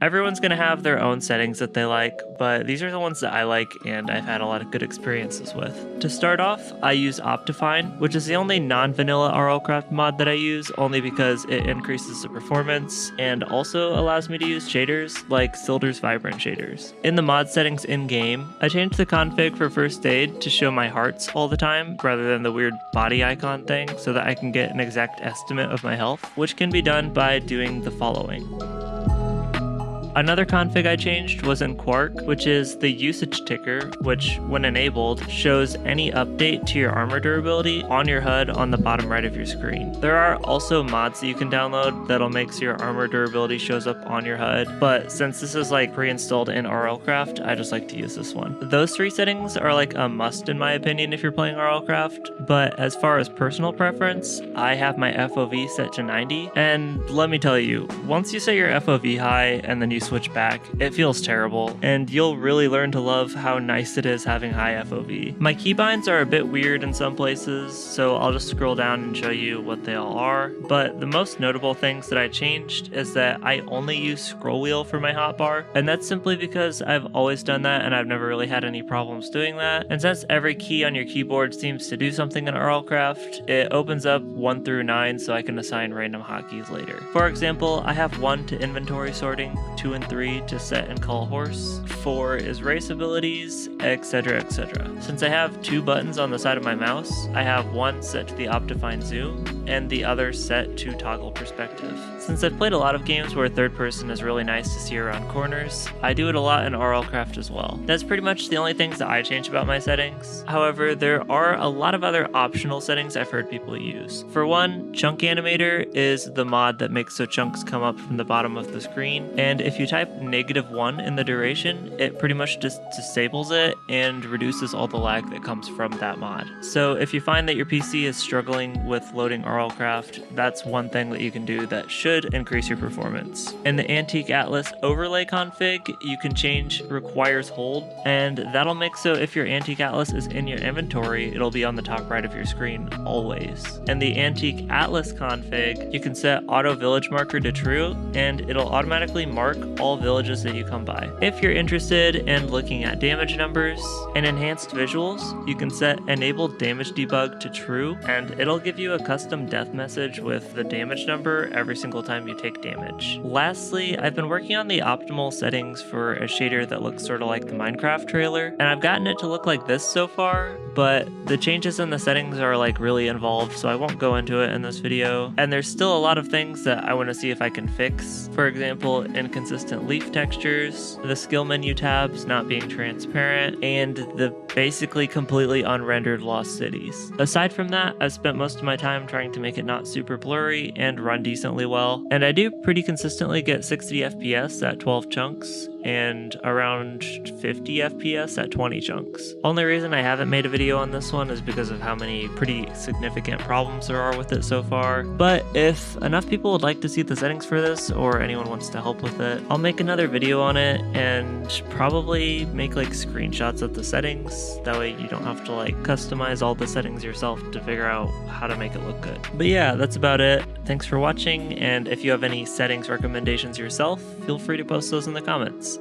Everyone's gonna have their own settings that they like, but these are the ones that I like and I've had a lot of good experiences with. To start off, I use Optifine, which is the only non-vanilla RLCraft mod that I use, only because it increases the performance and also allows me to use shaders like Silder's Vibrant shaders. In the mod settings in-game, I changed the config for first aid to show my hearts all the time rather than the weird body icon thing, so that I can get an exact estimate of my health, which can be done by doing the following. Another config I changed was in Quark, which is the usage ticker, which, when enabled, shows any update to your armor durability on your HUD on the bottom right of your screen. There are also mods that you can download that'll make so your armor durability shows up on your HUD, but since this is like pre-installed in RLCraft, I just like to use this one. Those three settings are like a must in my opinion if you're playing RLCraft, but as far as personal preference, I have my FOV set to 90, and let me tell you, once you set your FOV high and then you switch back, it feels terrible, and you'll really learn to love how nice it is having high FOV. My keybinds are a bit weird in some places, so I'll just scroll down and show you what they all are, but the most notable things that I changed is that I only use scroll wheel for my hotbar, and that's simply because I've always done that and I've never really had any problems doing that, and since every key on your keyboard seems to do something in RLCraft, it opens up 1 through 9 so I can assign random hotkeys later. For example, I have 1 to inventory sorting, 2 and 3 to set and call horse, 4 is race abilities, etc, etc. Since I have 2 buttons on the side of my mouse, I have 1 set to the Optifine zoom and the other set to toggle perspective. Since I've played a lot of games where third person is really nice to see around corners, I do it a lot in RLCraft as well. That's pretty much the only things that I change about my settings. However, there are a lot of other optional settings I've heard people use. For one, Chunk Animator is the mod that makes so chunks come up from the bottom of the screen, and if you type -1 in the duration, it pretty much just disables it and reduces all the lag that comes from that mod. So if you find that your PC is struggling with loading RLCraft, that's one thing that you can do that should increase your performance. In the Antique Atlas overlay config, you can change requires hold, and that'll make so if your Antique Atlas is in your inventory, it'll be on the top right of your screen always. In the Antique Atlas config, you can set auto village marker to true, and it'll automatically mark all villages that you come by. If you're interested in looking at damage numbers and enhanced visuals, you can set enable damage debug to true, and it'll give you a custom death message with the damage number every single time you take damage. Lastly, I've been working on the optimal settings for a shader that looks sort of like the Minecraft trailer, and I've gotten it to look like this so far, but the changes in the settings are like really involved, so I won't go into it in this video, and there's still a lot of things that I want to see if I can fix. For example, inconsistent leaf textures, the skill menu tabs not being transparent, and the basically completely unrendered lost cities. Aside from that, I've spent most of my time trying to make it not super blurry and run decently well, and I do pretty consistently get 60 FPS at 12 chunks and around 50 FPS at 20 chunks. Only reason I haven't made a video on this one is because of how many pretty significant problems there are with it so far, but if enough people would like to see the settings for this or anyone wants to help with it, I'll make another video on it and probably make like screenshots of the settings, that way you don't have to like customize all the settings yourself to figure out how to make it look good. But yeah, that's about it. Thanks for watching, and if you have any settings recommendations yourself, feel free to post those in the comments.